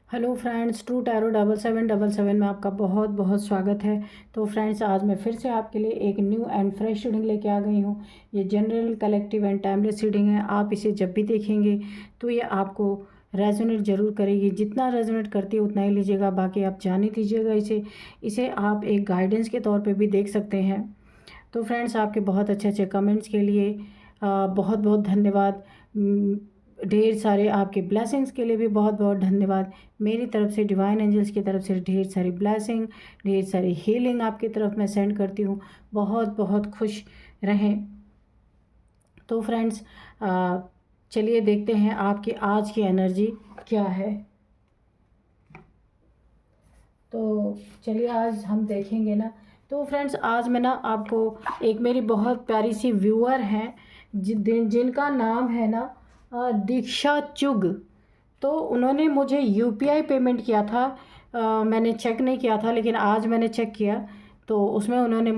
Hello friends, true tarot 7777 में आपका बहुत बहुत स्वागत है। तो फ्रेंड्स, आज मैं फिर से आपके लिए एक न्यू एंड फ्रेश रीडिंग लेके आ गई हूँ। ये general, collective and timeless reading है। आप इसे जब भी देखेंगे तो ये आपको रेजोनेट ज़रूर करेगी। जितना रेजोनेट करती है उतना ही लीजिएगा, बाकी आप जाने दीजिएगा। इसे आप एक गाइडेंस के तौर पर भी देख सकते हैं। तो फ्रेंड्स, आपके बहुत अच्छे अच्छे कमेंट्स के लिए बहुत बहुत धन्यवाद। ढेर सारे आपके ब्लेसिंग्स के लिए भी बहुत बहुत धन्यवाद। मेरी तरफ से, डिवाइन एंजल्स की तरफ से ढेर सारी ब्लेसिंग, ढेर सारी हीलिंग आपकी तरफ मैं सेंड करती हूँ। बहुत बहुत खुश रहें। तो फ्रेंड्स, चलिए देखते हैं आपकी आज की एनर्जी क्या है। तो चलिए आज हम देखेंगे ना। तो फ्रेंड्स, आज मैं ना आपको एक मेरी बहुत प्यारी सी व्यूअर हैं जिनका नाम है ना दीक्षा चुग। तो उन्होंने मुझे यूपीआई पेमेंट किया था। मैंने चेक नहीं किया था, लेकिन आज मैंने चेक किया तो उसमें उन्होंने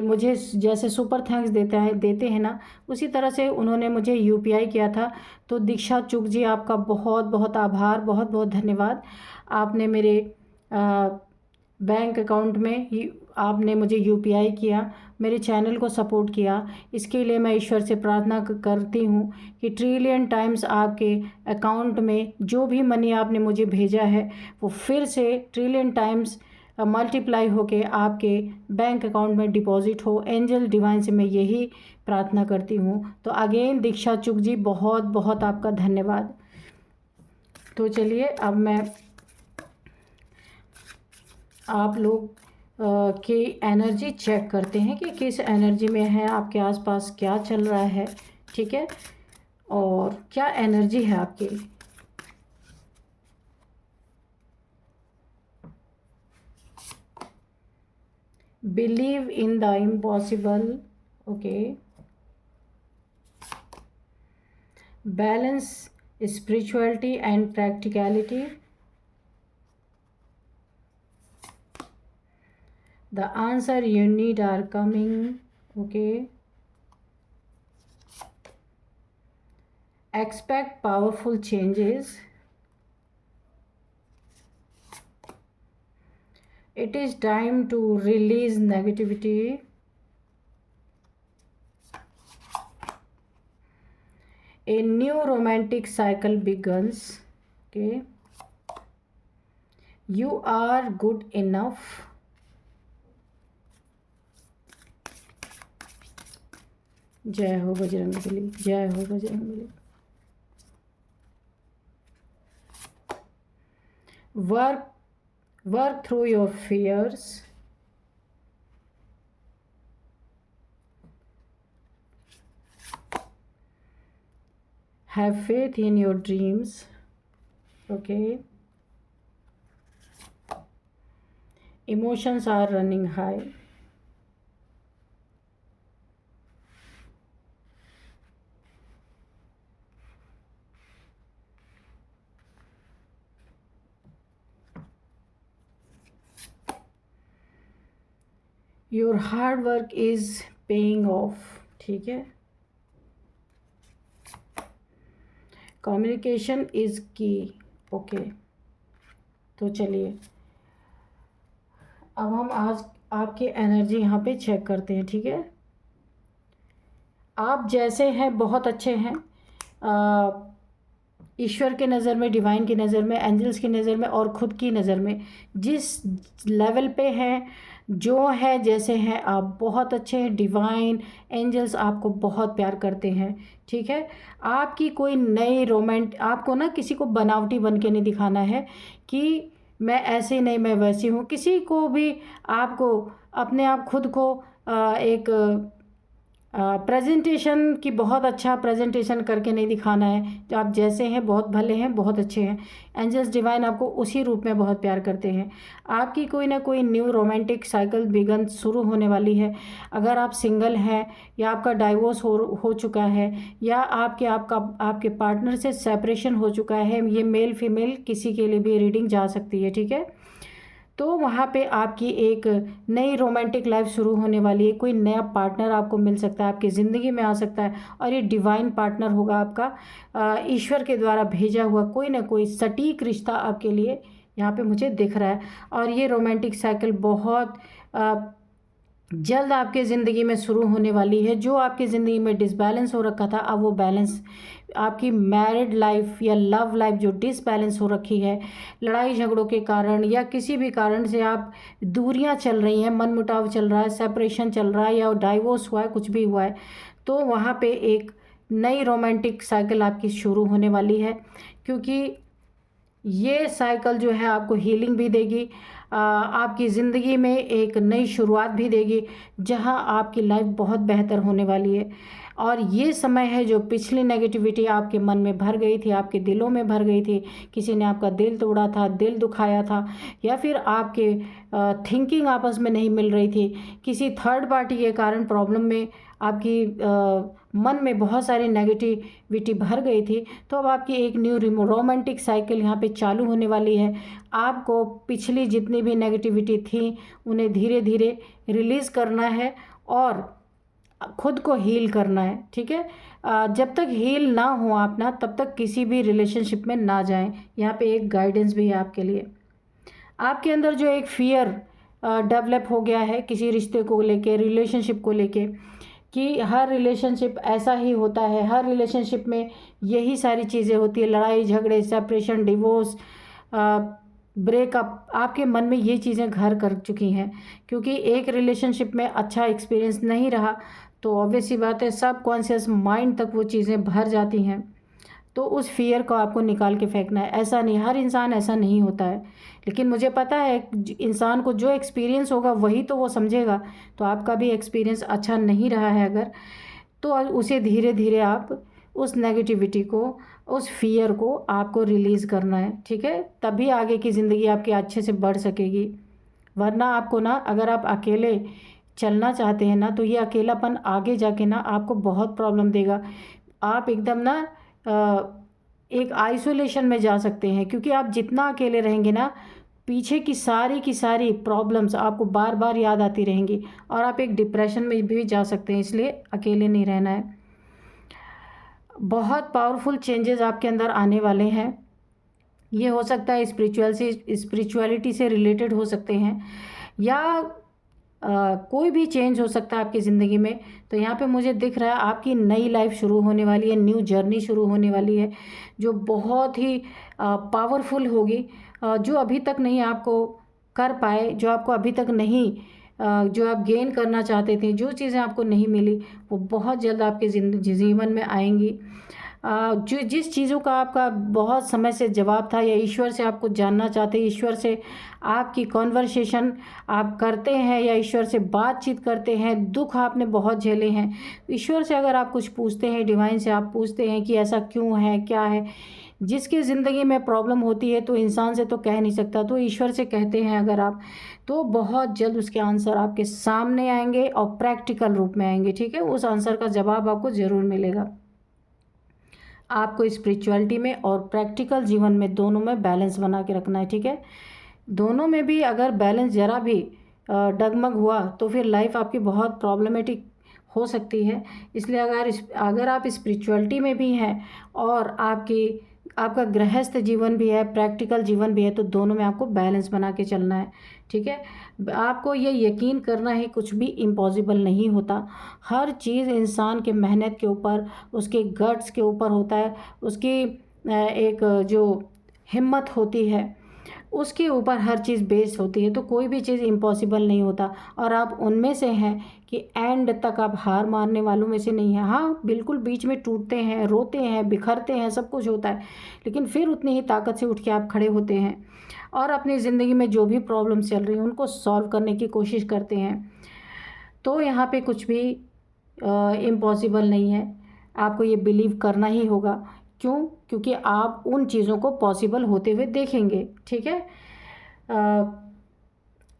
मुझे जैसे सुपर थैंक्स देते हैं ना, उसी तरह से उन्होंने मुझे यूपीआई किया था। तो दीक्षा चुग जी, आपका बहुत बहुत आभार, बहुत बहुत धन्यवाद। आपने मेरे बैंक अकाउंट में आपने मुझे यूपीआई किया, मेरे चैनल को सपोर्ट किया। इसके लिए मैं ईश्वर से प्रार्थना करती हूँ कि ट्रिलियन टाइम्स आपके अकाउंट में जो भी मनी आपने मुझे भेजा है वो फिर से ट्रिलियन टाइम्स मल्टीप्लाई होके आपके बैंक अकाउंट में डिपॉजिट हो। एंजल डिवाइन से मैं यही प्रार्थना करती हूँ। तो अगेन दीक्षा चुग जी, बहुत बहुत आपका धन्यवाद। तो चलिए अब मैं आप लोग की एनर्जी चेक करते हैं कि किस एनर्जी में है, आपके आसपास क्या चल रहा है, ठीक है, और क्या एनर्जी है आपकी। Believe in the impossible, okay. Balance spirituality and practicality. The answer you need are coming, okay. Expect powerful changes. It is time to release negativity. A new romantic cycle begins, okay. You are good enough. जय हो बजरंगबली, जय हो Bajrangbali. Work through your fears. Have faith in your dreams, okay. Emotions are running high. Your hard work is paying off, ठीक है। Communication is key, okay. तो चलिए अब हम आज आपकी एनर्जी यहाँ पे चेक करते हैं, ठीक है। आप जैसे हैं बहुत अच्छे हैं। ईश्वर के नज़र में, डिवाइन की नज़र में, एंजल्स की नज़र में और ख़ुद की नज़र में जिस लेवल पे हैं, जो है जैसे हैं, आप बहुत अच्छे हैं। डिवाइन एंजल्स आपको बहुत प्यार करते हैं, ठीक है। आपकी कोई नई आपको ना किसी को बनावटी बन के नहीं दिखाना है कि मैं ऐसे नहीं, मैं वैसी हूँ। किसी को भी आपको अपने आप खुद को एक प्रेजेंटेशन की बहुत अच्छा प्रेजेंटेशन करके नहीं दिखाना है। तो आप जैसे हैं बहुत भले हैं, बहुत अच्छे हैं। एंजल्स डिवाइन आपको उसी रूप में बहुत प्यार करते हैं। आपकी कोई ना कोई न्यू रोमांटिक साइकिल बिगन शुरू होने वाली है। अगर आप सिंगल हैं या आपका डाइवोर्स हो चुका है या आपके पार्टनर से सेपरेशन हो चुका है, ये मेल फीमेल किसी के लिए भी रीडिंग जा सकती है, ठीक है। तो वहाँ पे आपकी एक नई रोमांटिक लाइफ शुरू होने वाली है। कोई नया पार्टनर आपको मिल सकता है, आपकी ज़िंदगी में आ सकता है, और ये डिवाइन पार्टनर होगा आपका, ईश्वर के द्वारा भेजा हुआ कोई ना कोई सटीक रिश्ता आपके लिए यहाँ पे मुझे दिख रहा है। और ये रोमांटिक साइकिल बहुत जल्द आपके ज़िंदगी में शुरू होने वाली है। जो आपकी ज़िंदगी में डिसबैलेंस हो रखा था, अब वो बैलेंस, आपकी मैरिड लाइफ या लव लाइफ जो डिसबैलेंस हो रखी है लड़ाई झगड़ों के कारण या किसी भी कारण से, आप दूरियां चल रही हैं, मनमुटाव चल रहा है, सेपरेशन चल रहा है या डाइवोर्स हुआ है, कुछ भी हुआ है, तो वहाँ पे एक नई रोमांटिक साइकिल आपकी शुरू होने वाली है। क्योंकि ये साइकिल जो है आपको हीलिंग भी देगी, आपकी ज़िंदगी में एक नई शुरुआत भी देगी, जहां आपकी लाइफ बहुत बेहतर होने वाली है। और ये समय है जो पिछली नेगेटिविटी आपके मन में भर गई थी, आपके दिलों में भर गई थी, किसी ने आपका दिल तोड़ा था, दिल दुखाया था, या फिर आपके थिंकिंग आपस में नहीं मिल रही थी, किसी थर्ड पार्टी के कारण प्रॉब्लम में आपकी मन में बहुत सारी नेगेटिविटी भर गई थी। तो अब आपकी एक न्यू रोमांटिक साइकिल यहाँ पे चालू होने वाली है। आपको पिछली जितनी भी नेगेटिविटी थी उन्हें धीरे धीरे रिलीज़ करना है और खुद को हील करना है, ठीक है। जब तक हील ना हो आप ना, तब तक किसी भी रिलेशनशिप में ना जाएं। यहाँ पे एक गाइडेंस भी है आपके लिए। आपके अंदर जो एक फियर डेवलप हो गया है किसी रिश्ते को लेके, रिलेशनशिप को लेके, कि हर रिलेशनशिप ऐसा ही होता है, हर रिलेशनशिप में यही सारी चीज़ें होती है, लड़ाई झगड़े, सेपरेशन, डिवोर्स, ब्रेकअप, आपके मन में ये चीज़ें घर कर चुकी हैं। क्योंकि एक रिलेशनशिप में अच्छा एक्सपीरियंस नहीं रहा तो ऑब्वियस सी बात है सब कॉन्शियस माइंड तक वो चीज़ें भर जाती हैं। तो उस फियर को आपको निकाल के फेंकना है। ऐसा नहीं, हर इंसान ऐसा नहीं होता है, लेकिन मुझे पता है इंसान को जो एक्सपीरियंस होगा वही तो वो समझेगा। तो आपका भी एक्सपीरियंस अच्छा नहीं रहा है अगर, तो उसे धीरे धीरे आप उस नेगेटिविटी को, उस फियर को आपको रिलीज़ करना है, ठीक है। तभी आगे की ज़िंदगी आपकी अच्छे से बढ़ सकेगी। वरना आपको ना, अगर आप अकेले चलना चाहते हैं ना, तो ये अकेलापन आगे जाके ना आपको बहुत प्रॉब्लम देगा। आप एकदम ना एक आइसोलेशन में जा सकते हैं। क्योंकि आप जितना अकेले रहेंगे ना, पीछे की सारी प्रॉब्लम्स आपको बार बार याद आती रहेंगी और आप एक डिप्रेशन में भी जा सकते हैं। इसलिए अकेले नहीं रहना है। बहुत पावरफुल चेंजेस आपके अंदर आने वाले हैं। ये हो सकता है स्पिरिचुअलिटी से रिलेटेड हो सकते हैं, या कोई भी चेंज हो सकता है आपकी ज़िंदगी में। तो यहाँ पे मुझे दिख रहा है आपकी नई लाइफ शुरू होने वाली है, न्यू जर्नी शुरू होने वाली है, जो बहुत ही पावरफुल होगी, जो अभी तक नहीं आपको कर पाए, जो आपको अभी तक नहीं, जो आप गेन करना चाहते थे, जो चीज़ें आपको नहीं मिली, वो बहुत जल्द आपके जीवन में आएंगी। जो जिस चीज़ों का आपका बहुत समय से जवाब था, या ईश्वर से आपको जानना चाहते, ईश्वर से आपकी कॉन्वर्सेशन आप करते हैं या ईश्वर से बातचीत करते हैं, दुख आपने बहुत झेले हैं, ईश्वर से अगर आप कुछ पूछते हैं, डिवाइन से आप पूछते हैं कि ऐसा क्यों है, क्या है, जिसकी ज़िंदगी में प्रॉब्लम होती है तो इंसान से तो कह नहीं सकता, तो ईश्वर से कहते हैं अगर आप, तो बहुत जल्द उसके आंसर आपके सामने आएंगे और प्रैक्टिकल रूप में आएंगे, ठीक है। उस आंसर का जवाब आपको ज़रूर मिलेगा। आपको स्पिरिचुअलिटी में और प्रैक्टिकल जीवन में, दोनों में बैलेंस बना के रखना है, ठीक है। दोनों में भी अगर बैलेंस ज़रा भी डगमग हुआ तो फिर लाइफ आपकी बहुत प्रॉब्लमेटिक हो सकती है। इसलिए अगर आप स्पिरिचुअलिटी में भी हैं और आपका गृहस्थ जीवन भी है, प्रैक्टिकल जीवन भी है, तो दोनों में आपको बैलेंस बना के चलना है, ठीक है। आपको ये यकीन करना है कुछ भी इम्पॉसिबल नहीं होता। हर चीज़ इंसान के मेहनत के ऊपर, उसके गट्स के ऊपर होता है, उसकी एक जो हिम्मत होती है उसके ऊपर हर चीज़ बेस्ड होती है। तो कोई भी चीज़ इम्पॉसिबल नहीं होता, और आप उनमें से हैं कि एंड तक आप हार मानने वालों में से नहीं हैं। हाँ, बिल्कुल बीच में टूटते हैं, रोते हैं, बिखरते हैं, सब कुछ होता है, लेकिन फिर उतनी ही ताकत से उठ के आप खड़े होते हैं और अपनी ज़िंदगी में जो भी प्रॉब्लम चल रही हैं उनको सॉल्व करने की कोशिश करते हैं। तो यहाँ पे कुछ भी इम्पॉसिबल नहीं है, आपको ये बिलीव करना ही होगा। क्यों? क्योंकि आप उन चीज़ों को पॉसिबल होते हुए देखेंगे, ठीक है।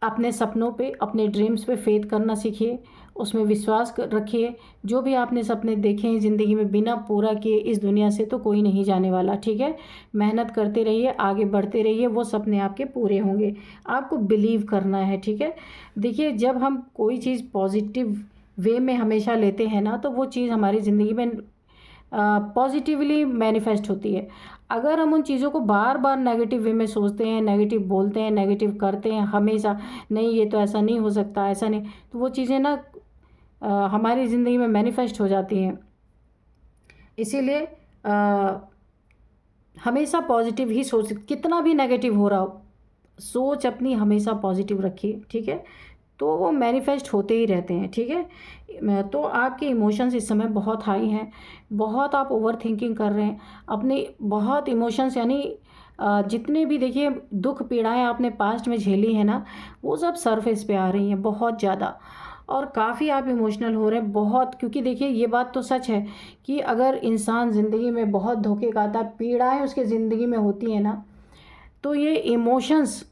अपने सपनों पे, अपने ड्रीम्स पे फेथ करना सीखिए उसमें विश्वास रखिए। जो भी आपने सपने देखे हैं ज़िंदगी में, बिना पूरा किए इस दुनिया से तो कोई नहीं जाने वाला, ठीक है। मेहनत करते रहिए, आगे बढ़ते रहिए, वो सपने आपके पूरे होंगे। आपको बिलीव करना है, ठीक है। देखिए, जब हम कोई चीज़ पॉजिटिव वे में हमेशा लेते हैं ना, तो वो चीज़ हमारी ज़िंदगी में पॉजिटिवली मैनिफेस्ट होती है। अगर हम उन चीज़ों को बार बार नेगेटिव वे में सोचते हैं, नेगेटिव बोलते हैं, नेगेटिव करते हैं हमेशा, नहीं ये तो ऐसा नहीं हो सकता, ऐसा नहीं, तो वो चीज़ें ना हमारी ज़िंदगी में मैनिफेस्ट हो जाती हैं। इसीलिए हमेशा पॉजिटिव ही सोच, कितना भी नेगेटिव हो रहा हो, सोच अपनी हमेशा पॉजिटिव रखिए, ठीक है। तो वो मैनिफेस्ट होते ही रहते हैं, ठीक है। तो आपके इमोशंस इस समय बहुत हाई हैं, बहुत आप ओवर थिंकिंग कर रहे हैं अपने, बहुत इमोशंस, यानी जितने भी देखिए दुख पीड़ाएं आपने पास्ट में झेली हैं ना, वो सब सरफेस पे आ रही हैं बहुत ज़्यादा, और काफ़ी आप इमोशनल हो रहे हैं बहुत। क्योंकि देखिए ये बात तो सच है कि अगर इंसान ज़िंदगी में बहुत धोखे खाता, पीड़ाएं उसके ज़िंदगी में होती हैं ना, तो ये इमोशंस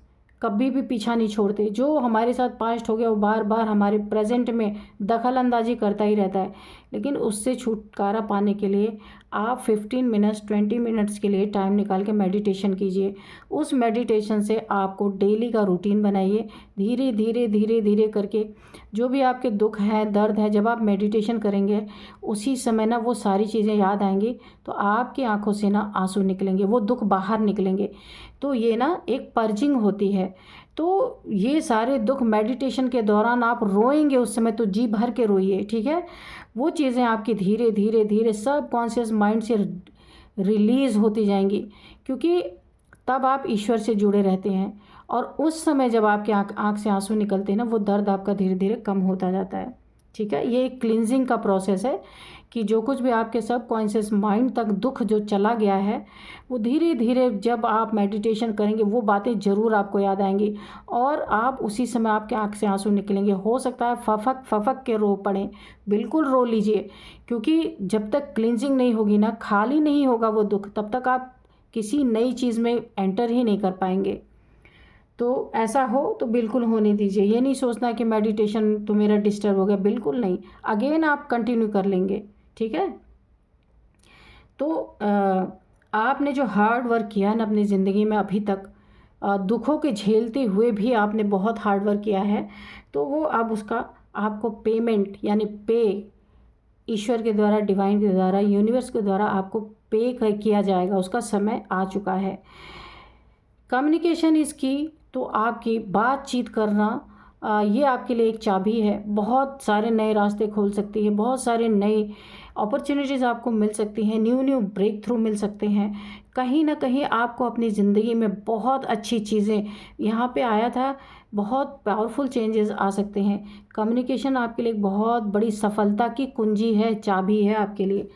कभी भी पीछा नहीं छोड़ते। जो हमारे साथ पास्ट हो गया वो बार बार हमारे प्रेजेंट में दखल अंदाजी करता ही रहता है। लेकिन उससे छुटकारा पाने के लिए आप 15 मिनट्स 20 मिनट्स के लिए टाइम निकाल के मेडिटेशन कीजिए। उस मेडिटेशन से आपको डेली का रूटीन बनाइए, धीरे धीरे धीरे धीरे करके जो भी आपके दुख है, दर्द है, जब आप मेडिटेशन करेंगे उसी समय ना वो सारी चीज़ें याद आएंगी, तो आपकी आंखों से ना आंसू निकलेंगे, वो दुख बाहर निकलेंगे। तो ये ना एक पर्जिंग होती है। तो ये सारे दुख मेडिटेशन के दौरान आप रोएंगे उस समय, तो जी भर के रोइए, ठीक है। वो चीज़ें आपकी धीरे धीरे धीरे सब कॉन्शियस माइंड से रिलीज़ होती जाएंगी, क्योंकि तब आप ईश्वर से जुड़े रहते हैं। और उस समय जब आपके आँख से आंसू निकलते हैं ना, वो दर्द आपका धीरे धीरे कम होता जाता है, ठीक है। ये एक क्लिनजिंग का प्रोसेस है कि जो कुछ भी आपके सब कॉन्शियस माइंड तक दुख जो चला गया है, वो धीरे धीरे जब आप मेडिटेशन करेंगे वो बातें ज़रूर आपको याद आएंगी, और आप उसी समय आपके आँख से आंसू निकलेंगे। हो सकता है फफक फफक के रो पड़े, बिल्कुल रो लीजिए, क्योंकि जब तक क्लिनजिंग नहीं होगी ना, खाली नहीं होगा वो दुख, तब तक आप किसी नई चीज़ में एंटर ही नहीं कर पाएंगे। तो ऐसा हो तो बिल्कुल होने दीजिए। ये नहीं सोचना कि मेडिटेशन तो मेरा डिस्टर्ब हो गया, बिल्कुल नहीं, अगेन आप कंटिन्यू कर लेंगे, ठीक है। तो आपने जो हार्ड वर्क किया ना अपनी ज़िंदगी में अभी तक, दुखों के झेलते हुए भी आपने बहुत हार्ड वर्क किया है, तो वो अब उसका आपको पेमेंट, यानी पे ईश्वर के द्वारा, डिवाइन के द्वारा, यूनिवर्स के द्वारा आपको पे किया जाएगा, उसका समय आ चुका है। कम्युनिकेशन इज़ की, तो आपकी बातचीत करना ये आपके लिए एक चाबी है, बहुत सारे नए रास्ते खोल सकती है, बहुत सारे नए अपॉर्चुनिटीज़ आपको मिल सकती हैं, न्यू ब्रेक थ्रू मिल सकते हैं। कहीं ना कहीं आपको अपनी ज़िंदगी में बहुत अच्छी चीज़ें, यहाँ पे आया था, बहुत पावरफुल चेंजेस आ सकते हैं। कम्युनिकेशन आपके लिए एक बहुत बड़ी सफलता की कुंजी है, चाबी है आपके लिए।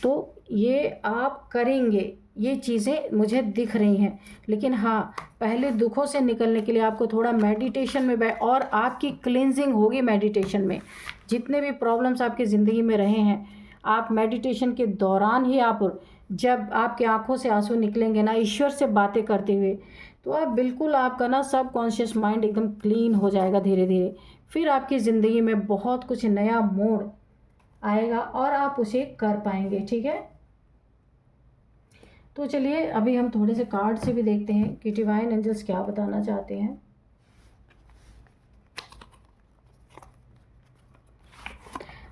तो ये आप करेंगे, ये चीज़ें मुझे दिख रही हैं। लेकिन हाँ, पहले दुखों से निकलने के लिए आपको थोड़ा मेडिटेशन में और आपकी क्लींजिंग होगी मेडिटेशन में। जितने भी प्रॉब्लम्स आपकी ज़िंदगी में रहे हैं, आप मेडिटेशन के दौरान ही, आप जब आपकी आंखों से आंसू निकलेंगे ना ईश्वर से बातें करते हुए, तो आप बिल्कुल, आपका ना सब कॉन्शियस माइंड एकदम क्लीन हो जाएगा धीरे धीरे। फिर आपकी ज़िंदगी में बहुत कुछ नया मोड़ आएगा और आप उसे कर पाएंगे, ठीक है। तो चलिए अभी हम थोड़े से कार्ड से भी देखते हैं कि डिवाइन एंजल्स क्या बताना चाहते हैं।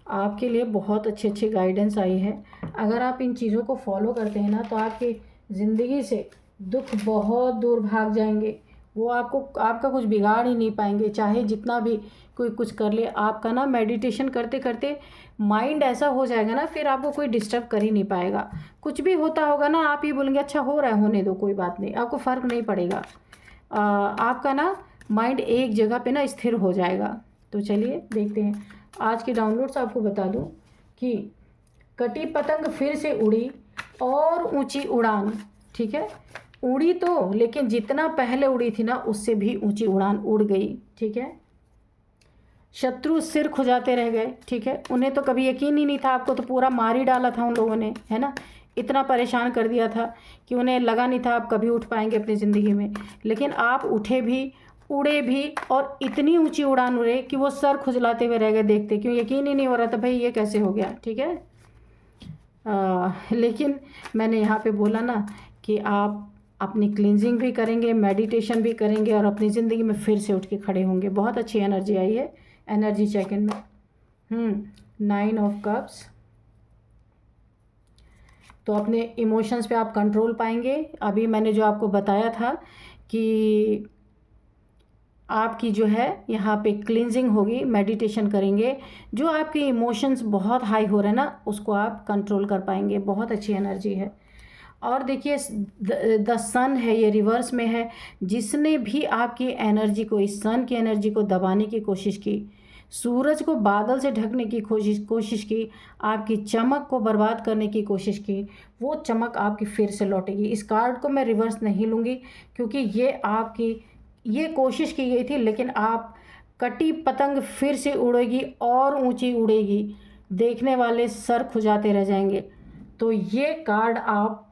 आपके लिए बहुत अच्छी अच्छी गाइडेंस आई है। अगर आप इन चीज़ों को फॉलो करते हैं ना, तो आपकी ज़िंदगी से दुख बहुत दूर भाग जाएंगे। वो आपका कुछ बिगाड़ ही नहीं पाएंगे, चाहे जितना भी कोई कुछ कर ले। आपका ना मेडिटेशन करते करते माइंड ऐसा हो जाएगा ना, फिर आपको कोई डिस्टर्ब कर ही नहीं पाएगा। कुछ भी होता होगा ना, आप ये बोलेंगे अच्छा हो रहा है, होने दो, कोई बात नहीं, आपको फ़र्क नहीं पड़ेगा। आपका ना माइंड एक जगह पे ना स्थिर हो जाएगा। तो चलिए देखते हैं आज के डाउनलोड्स। आपको बता दूं कि कटी पतंग फिर से उड़ी और ऊंची उड़ान, ठीक है। उड़ी तो, लेकिन जितना पहले उड़ी थी ना उससे भी ऊंची उड़ान उड़ गई, ठीक है। शत्रु सिर खुजाते रह गए, ठीक है। उन्हें तो कभी यकीन ही नहीं था, आपको तो पूरा मार ही डाला था उन लोगों ने, है ना। इतना परेशान कर दिया था कि उन्हें लगा नहीं था आप कभी उठ पाएंगे अपनी ज़िंदगी में। लेकिन आप उठे भी उड़े भी और इतनी ऊंची उड़ान उड़े कि वो सर खुजलाते हुए रह गए देखते, क्यों यकीन ही नहीं हो रहा था भाई ये कैसे हो गया। ठीक है, लेकिन मैंने यहाँ पे बोला ना कि आप अपनी क्लींजिंग भी करेंगे, मेडिटेशन भी करेंगे और अपनी ज़िंदगी में फिर से उठ के खड़े होंगे। बहुत अच्छी एनर्जी आई है एनर्जी चेक इन में। 9 ऑफ कप्स। तो अपने इमोशंस पे आप कंट्रोल पाएंगे। अभी मैंने जो आपको बताया था कि आपकी जो है यहाँ पे क्लींजिंग होगी, मेडिटेशन करेंगे, जो आपके इमोशंस बहुत हाई हो रहे हैं ना उसको आप कंट्रोल कर पाएंगे। बहुत अच्छी एनर्जी है। और देखिए द सन है, ये रिवर्स में है। जिसने भी आपकी एनर्जी को, इस सन की एनर्जी को दबाने की कोशिश की, सूरज को बादल से ढकने की कोशिश की, आपकी चमक को बर्बाद करने की कोशिश की, वो चमक आपकी फिर से लौटेगी। इस कार्ड को मैं रिवर्स नहीं लूँगी क्योंकि ये आपकी ये कोशिश की गई थी, लेकिन आप कटी पतंग फिर से उड़ेगी और ऊंची उड़ेगी, देखने वाले सर खुजाते रह जाएंगे। तो ये कार्ड आप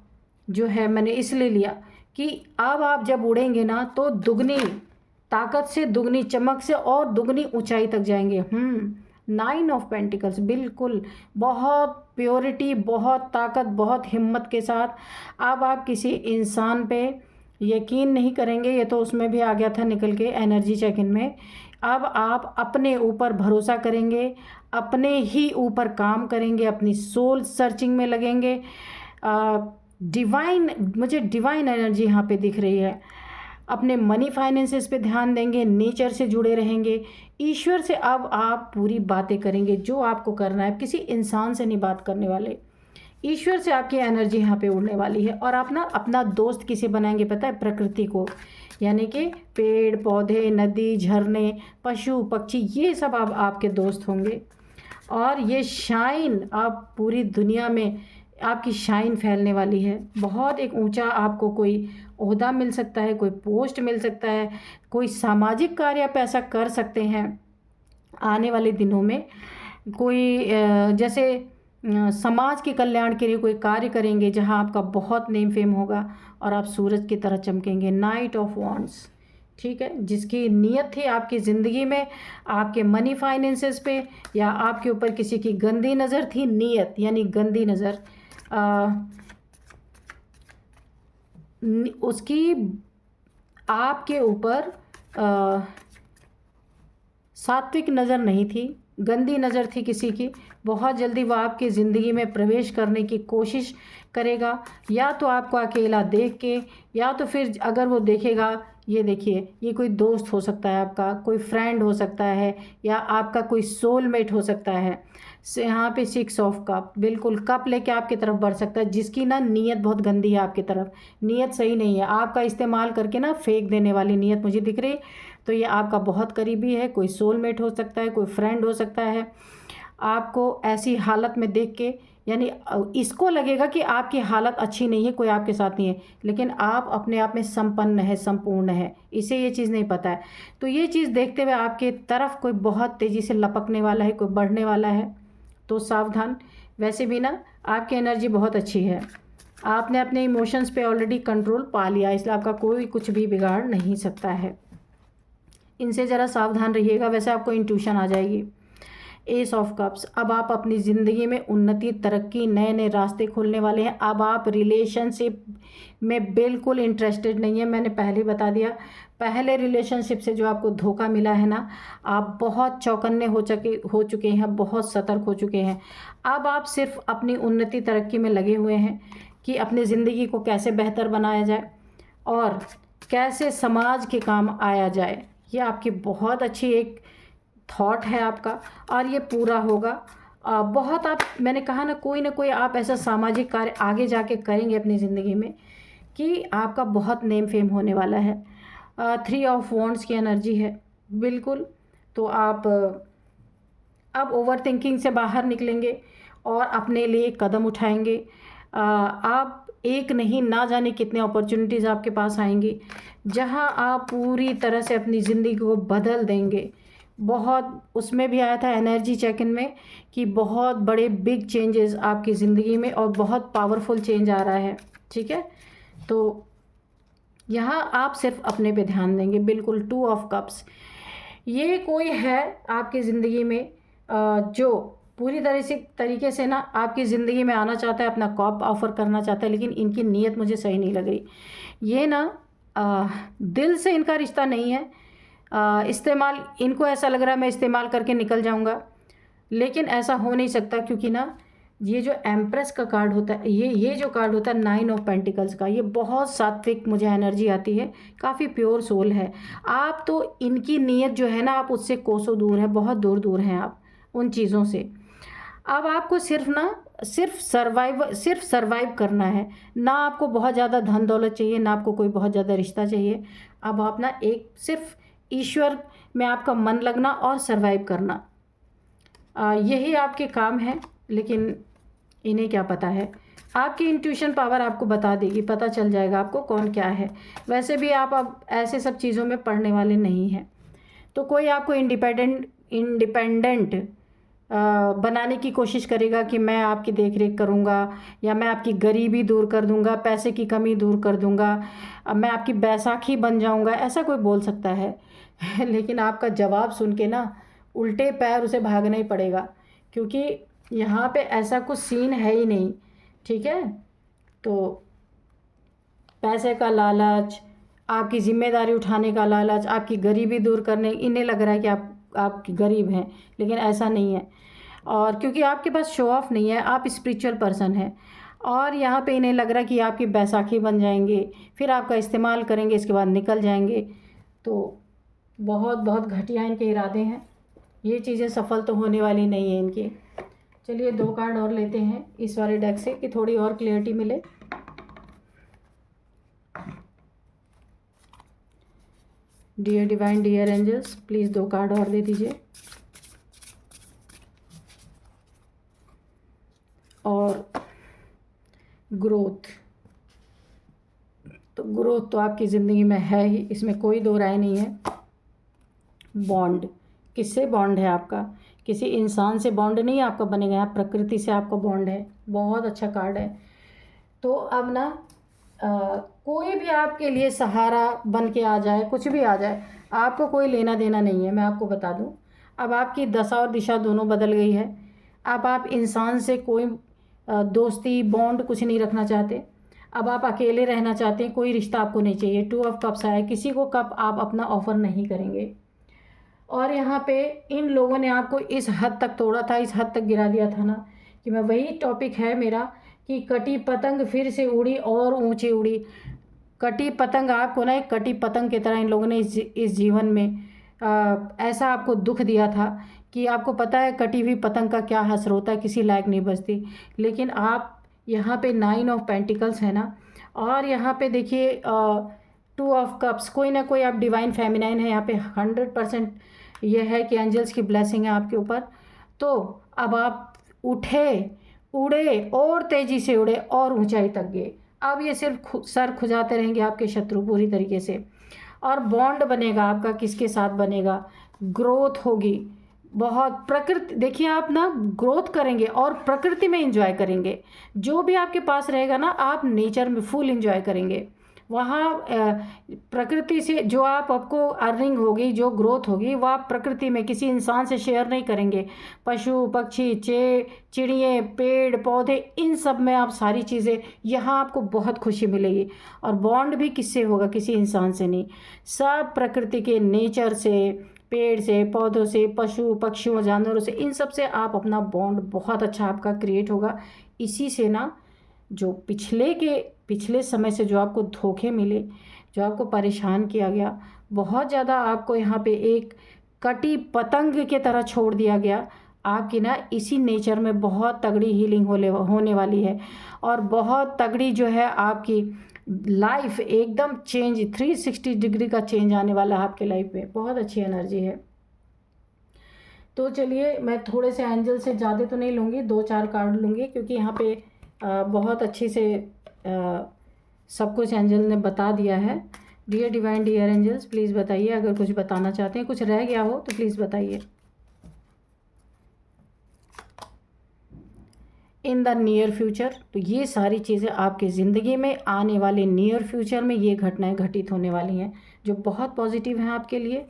जो है मैंने इसलिए लिया कि अब आप जब उड़ेंगे ना तो दुगनी ताकत से, दुगनी चमक से और दुगनी ऊंचाई तक जाएंगे। 9 ऑफ पेंटिकल्स, बिल्कुल बहुत प्योरिटी, बहुत ताकत, बहुत हिम्मत के साथ अब आप किसी इंसान पे यकीन नहीं करेंगे। ये तो उसमें भी आ गया था निकल के एनर्जी चेक इन में। अब आप अपने ऊपर भरोसा करेंगे, अपने ही ऊपर काम करेंगे, अपनी सोल सर्चिंग में लगेंगे। मुझे डिवाइन एनर्जी यहाँ पे दिख रही है। अपने मनी फाइनेंसेस पे ध्यान देंगे, नेचर से जुड़े रहेंगे, ईश्वर से अब आप पूरी बातें करेंगे जो आपको करना है। किसी इंसान से नहीं बात करने वाले, ईश्वर से आपकी एनर्जी यहाँ पे उड़ने वाली है। और आप ना अपना दोस्त किसे बनाएंगे पता है? प्रकृति को, यानी कि पेड़ पौधे, नदी, झरने, पशु पक्षी, ये सब अब आपके दोस्त होंगे। और ये शाइन आप पूरी दुनिया में, आपकी शाइन फैलने वाली है। बहुत एक ऊंचा आपको कोई ओहदा मिल सकता है, कोई पोस्ट मिल सकता है, कोई सामाजिक कार्य आप ऐसा कर सकते हैं आने वाले दिनों में। कोई जैसे समाज के कल्याण के लिए कोई कार्य करेंगे जहां आपका बहुत नेम फेम होगा और आप सूरज की तरह चमकेंगे। नाइट ऑफ वॉन्ड्स, ठीक है, जिसकी नीयत थी आपकी ज़िंदगी में, आपके मनी फाइनेंसेस पे या आपके ऊपर किसी की गंदी नज़र थी, नीयत यानी गंदी नज़र, उसकी आपके ऊपर सात्विक नज़र नहीं थी, गंदी नज़र थी किसी की। बहुत जल्दी वो आपकी ज़िंदगी में प्रवेश करने की कोशिश करेगा, या तो आपको अकेला देख के, या तो फिर अगर वो देखेगा, ये देखिए ये कोई दोस्त हो सकता है आपका, कोई फ्रेंड हो सकता है, या आपका कोई सोलमेट हो सकता है। यहाँ पे 6 ऑफ कप, बिल्कुल कप लेके आपकी तरफ बढ़ सकता है, जिसकी ना नीयत बहुत गंदी है आपकी तरफ, नीयत सही नहीं है, आपका इस्तेमाल करके ना फेंक देने वाली नीयत मुझे दिख रही। तो ये आपका बहुत करीबी है, कोई सोलमेट हो सकता है, कोई फ्रेंड हो सकता है। आपको ऐसी हालत में देख के, यानी इसको लगेगा कि आपकी हालत अच्छी नहीं है, कोई आपके साथ नहीं है, लेकिन आप अपने आप में संपन्न है, संपूर्ण है, इसे ये चीज़ नहीं पता है। तो ये चीज़ देखते हुए आपके तरफ कोई बहुत तेज़ी से लपकने वाला है, कोई बढ़ने वाला है, तो सावधान। वैसे भी ना आपकी एनर्जी बहुत अच्छी है, आपने अपने इमोशंस पे ऑलरेडी कंट्रोल पा लिया, इसलिए आपका कोई कुछ भी बिगाड़ नहीं सकता है। इनसे ज़रा सावधान रहिएगा, वैसे आपको इंट्यूशन आ जाएगी। एस ऑफ कप्स, अब आप अपनी ज़िंदगी में उन्नति, तरक्की, नए नए रास्ते खोलने वाले हैं। अब आप रिलेशनशिप में बिल्कुल इंटरेस्टेड नहीं है, मैंने पहले बता दिया। पहले रिलेशनशिप से जो आपको धोखा मिला है ना, आप बहुत चौकन्ने हो चुके हैं, बहुत सतर्क हो चुके हैं। अब आप सिर्फ अपनी उन्नति तरक्की में लगे हुए हैं कि अपनी ज़िंदगी को कैसे बेहतर बनाया जाए और कैसे समाज के काम आया जाए। ये आपकी बहुत अच्छी एक थॉट है आपका, और ये पूरा होगा। बहुत आप, मैंने कहा ना कोई आप ऐसा सामाजिक कार्य आगे जाके करेंगे अपनी ज़िंदगी में कि आपका बहुत नेम फेम होने वाला है। 3 ऑफ वॉन्ड्स की एनर्जी है, बिल्कुल। तो आप अब ओवर थिंकिंग से बाहर निकलेंगे और अपने लिए कदम उठाएंगे। आप एक नहीं, ना जाने कितने अपॉर्चुनिटीज़ आपके पास आएंगी जहां आप पूरी तरह से अपनी ज़िंदगी को बदल देंगे। बहुत, उसमें भी आया था एनर्जी चेक इन में कि बहुत बड़े बिग चेंजेस आपकी ज़िंदगी में और बहुत पावरफुल चेंज आ रहा है, ठीक है। तो यहाँ आप सिर्फ अपने पे ध्यान देंगे, बिल्कुल। 2 ऑफ कप्स, ये कोई है आपकी ज़िंदगी में जो पूरी तरीके से ना आपकी ज़िंदगी में आना चाहता है, अपना कॉप ऑफ़र करना चाहता है, लेकिन इनकी नीयत मुझे सही नहीं लग रही। ये ना दिल से इनका रिश्ता नहीं है। इस्तेमाल, इनको ऐसा लग रहा है मैं इस्तेमाल करके निकल जाऊंगा, लेकिन ऐसा हो नहीं सकता, क्योंकि ना ये जो एम्प्रेस का कार्ड होता है, ये जो कार्ड होता है 9 ऑफ पेंटिकल्स का, ये बहुत सात्विक मुझे एनर्जी आती है, काफ़ी प्योर सोल है। आप तो इनकी नीयत जो है ना, आप उससे कोसों दूर है, बहुत दूर दूर हैं आप उन चीज़ों से। अब आपको सिर्फ सर्वाइव करना है। ना आपको बहुत ज़्यादा धन दौलत चाहिए, ना आपको कोई बहुत ज़्यादा रिश्ता चाहिए। अब आप ना एक सिर्फ ईश्वर में आपका मन लगना और सर्वाइव करना, यही आपके काम है। लेकिन इन्हें क्या पता है, आपकी इंट्यूशन पावर आपको बता देगी, पता चल जाएगा आपको कौन क्या है। वैसे भी आप अब ऐसे सब चीज़ों में पढ़ने वाले नहीं हैं, तो कोई आपको इंडिपेंडेंट बनाने की कोशिश करेगा कि मैं आपकी देख रेख करूँगा, या मैं आपकी गरीबी दूर कर दूँगा, पैसे की कमी दूर कर दूँगा, अब मैं आपकी बैसाखी बन जाऊँगा, ऐसा कोई बोल सकता है। लेकिन आपका जवाब सुन के ना उल्टे पैर उसे भागना ही पड़ेगा, क्योंकि यहाँ पे ऐसा कुछ सीन है ही नहीं, ठीक है। तो पैसे का लालच, आपकी ज़िम्मेदारी उठाने का लालच, आपकी गरीबी दूर करने, इन्हें लग रहा है कि आप गरीब हैं, लेकिन ऐसा नहीं है। और क्योंकि आपके पास शो ऑफ नहीं है, आप स्पिरिचुअल पर्सन हैं, और यहाँ पे इन्हें लग रहा है कि आपकी बैसाखी बन जाएंगे, फिर आपका इस्तेमाल करेंगे, इसके बाद निकल जाएंगे। तो बहुत बहुत घटिया इनके इरादे हैं, ये चीज़ें सफल तो होने वाली नहीं है इनकी। चलिए 2 कार्ड और लेते हैं इस वाले डेक से कि थोड़ी और क्लियरिटी मिले। Dear divine, dear angels, please 2 card और दे दीजिए। और ग्रोथ, तो ग्रोथ तो आपकी ज़िंदगी में है ही, इसमें कोई दो राय नहीं है। बॉन्ड, किससे बॉन्ड है आपका? किसी इंसान से बॉन्ड नहीं आपका बनेगा, आप प्रकृति से आपका बॉन्ड है। बहुत अच्छा कार्ड है। तो अब ना कोई भी आपके लिए सहारा बन के आ जाए, कुछ भी आ जाए, आपको कोई लेना देना नहीं है, मैं आपको बता दूं। अब आपकी दशा और दिशा दोनों बदल गई है। अब आप इंसान से कोई दोस्ती बॉन्ड कुछ नहीं रखना चाहते। अब आप अकेले रहना चाहते हैं, कोई रिश्ता आपको नहीं चाहिए। 2 ऑफ कप्स आया, किसी को कप आप अपना ऑफ़र नहीं करेंगे। और यहाँ पे इन लोगों ने आपको इस हद तक तोड़ा था, इस हद तक गिरा दिया था ना, कि मैं वही टॉपिक है मेरा कि कटी पतंग फिर से उड़ी और ऊंची उड़ी। कटी पतंग, आपको ना एक कटी पतंग की तरह इन लोगों ने इस जीवन में ऐसा आपको दुख दिया था कि आपको पता है कटी हुई पतंग का क्या हश्र होता है, किसी लायक नहीं बचती। लेकिन आप यहाँ पे 9 ऑफ पेंटिकल्स है ना, और यहाँ पे देखिए 2 ऑफ कप्स, कोई ना कोई आप डिवाइन फेमिनाइन है यहाँ पे 100%। ये है कि एंजल्स की ब्लेसिंग है आपके ऊपर। तो अब आप उठे, उड़े और तेज़ी से उड़े और ऊंचाई तक गए। अब ये सिर्फ सर खुजाते रहेंगे आपके शत्रु पूरी तरीके से। और बॉन्ड बनेगा आपका, किसके साथ बनेगा? ग्रोथ होगी बहुत। प्रकृति, देखिए आप ना ग्रोथ करेंगे और प्रकृति में एंजॉय करेंगे। जो भी आपके पास रहेगा ना, आप नेचर में फुल एंजॉय करेंगे। वहाँ प्रकृति से जो आपको अर्निंग होगी, जो ग्रोथ होगी, वो आप प्रकृति में किसी इंसान से शेयर नहीं करेंगे। पशु पक्षी, चिड़िए, पेड़ पौधे, इन सब में आप सारी चीज़ें, यहाँ आपको बहुत खुशी मिलेगी। और बॉन्ड भी किससे होगा? किसी इंसान से नहीं, सब प्रकृति के, नेचर से, पेड़ से, पौधों से, पशु पक्षियों, जानवरों से, इन सब से आप अपना बॉन्ड बहुत अच्छा आपका क्रिएट होगा। इसी से ना जो पिछले समय से जो आपको धोखे मिले, जो आपको परेशान किया गया, बहुत ज़्यादा आपको यहाँ पे एक कटी पतंग के तरह छोड़ दिया गया, आपकी ना इसी नेचर में बहुत तगड़ी हीलिंग होने वाली है। और बहुत तगड़ी जो है आपकी लाइफ एकदम चेंज, 360 डिग्री का चेंज आने वाला है आपके लाइफ में। बहुत अच्छी एनर्जी है। तो चलिए मैं थोड़े से एंजल से ज़्यादा तो नहीं लूँगी, 2-4 कार्ड लूँगी, क्योंकि यहाँ पे बहुत अच्छे से सब कुछ एंजल ने बता दिया है। Dear divine, dear angels, please बताइए अगर कुछ बताना चाहते हैं, कुछ रह गया हो तो प्लीज़ बताइए। इन द नियर फ्यूचर, तो ये सारी चीज़ें आपकी ज़िंदगी में आने वाले नियर फ्यूचर में ये घटनाएं घटित होने वाली हैं जो बहुत पॉजिटिव हैं आपके लिए।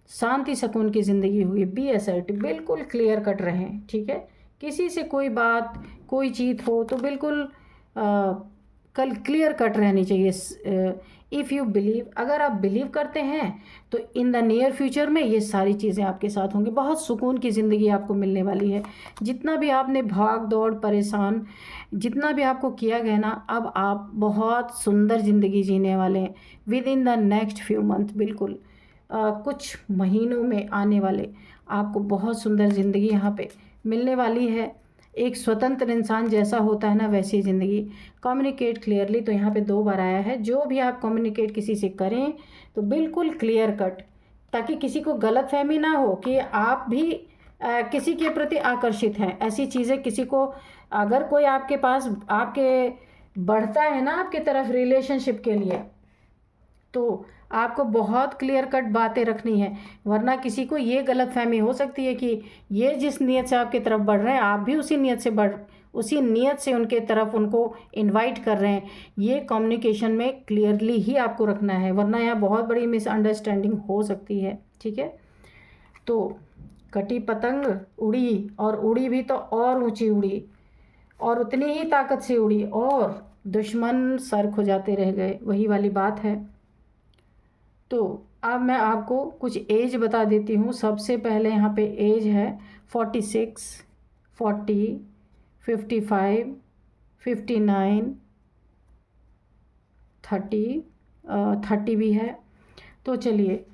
शांति सुकून की ज़िंदगी हुई, बी असर्टिव, बिल्कुल क्लियर कट रहें, ठीक है। किसी से कोई बात कोई चीज़ हो तो बिल्कुल कल क्लियर कट रहनी चाहिए। इफ़ यू बिलीव, अगर आप बिलीव करते हैं तो इन द नियर फ्यूचर में ये सारी चीज़ें आपके साथ होंगी। बहुत सुकून की ज़िंदगी आपको मिलने वाली है। जितना भी आपने भाग दौड़ परेशान जितना भी आपको किया गया ना, अब आप बहुत सुंदर ज़िंदगी जीने वाले हैं with in the next few month. बिल्कुल कुछ महीनों में आने वाले आपको बहुत सुंदर ज़िंदगी यहाँ पे मिलने वाली है। एक स्वतंत्र इंसान जैसा होता है ना वैसी ज़िंदगी। कम्युनिकेट क्लियरली, तो यहाँ पे 2 बार आया है। जो भी आप कम्युनिकेट किसी से करें तो बिल्कुल क्लियर कट, ताकि किसी को गलत फहमी ना हो कि आप भी किसी के प्रति आकर्षित हैं। ऐसी चीज़ें किसी को, अगर कोई आपके पास आपके बढ़ता है ना आपके तरफ रिलेशनशिप के लिए, तो आपको बहुत क्लियर कट बातें रखनी है, वरना किसी को ये गलत फहमी हो सकती है कि ये जिस नीयत से आपकी तरफ बढ़ रहे हैं आप भी उसी नीयत से उनके तरफ उनको इनवाइट कर रहे हैं। ये कम्युनिकेशन में क्लियरली ही आपको रखना है, वरना यहाँ बहुत बड़ी मिसअंडरस्टैंडिंग हो सकती है, ठीक है। तो कटी पतंग उड़ी, और उड़ी भी तो और ऊंची उड़ी, और उतनी ही ताकत से उड़ी, और दुश्मन सर खुजाते रह गए, वही वाली बात है। तो अब मैं आपको कुछ एज बता देती हूँ। सबसे पहले यहाँ पे एज है 46, 40, 55, 59, 30 भी है। तो चलिए,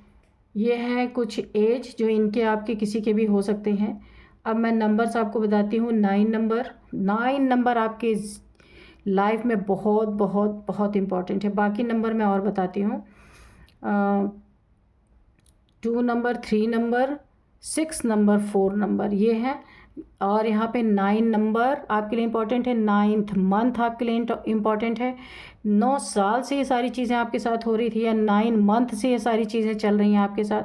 ये है कुछ एज जो इनके आपके किसी के भी हो सकते हैं। अब मैं नंबर्स आपको बताती हूँ। 9 नंबर आपके लाइफ में बहुत बहुत बहुत इम्पॉर्टेंट है। बाकी नंबर मैं और बताती हूँ। 2 नंबर, 3 नंबर, 6 नंबर, 4 नंबर, ये है। और यहाँ पे 9 नंबर आपके लिए इम्पॉर्टेंट है। 9th मंथ आपके लिए इम्पॉर्टेंट है। 9 साल से ये सारी चीज़ें आपके साथ हो रही थी, या 9 मंथ से ये सारी चीज़ें चल रही हैं आपके साथ।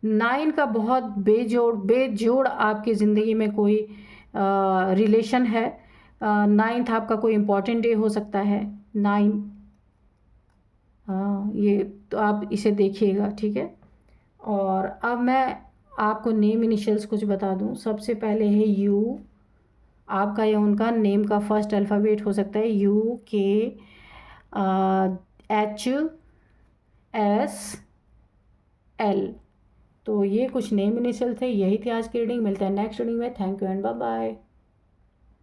9 का बहुत बेजोड़ आपकी ज़िंदगी में कोई रिलेशन है। 9th आपका कोई इम्पॉर्टेंट डे हो सकता है। 9, हाँ, ये तो आप इसे देखिएगा, ठीक है। और अब मैं आपको नेम इनिशियल्स कुछ बता दूं। सबसे पहले है यू, आपका या उनका नेम का फर्स्ट अल्फ़ाबेट हो सकता है UK, HSL। तो ये कुछ नेम इनिशियल थे। यही थी आज की रीडिंग। मिलते हैं नेक्स्ट रीडिंग में। Thank you and bye bye.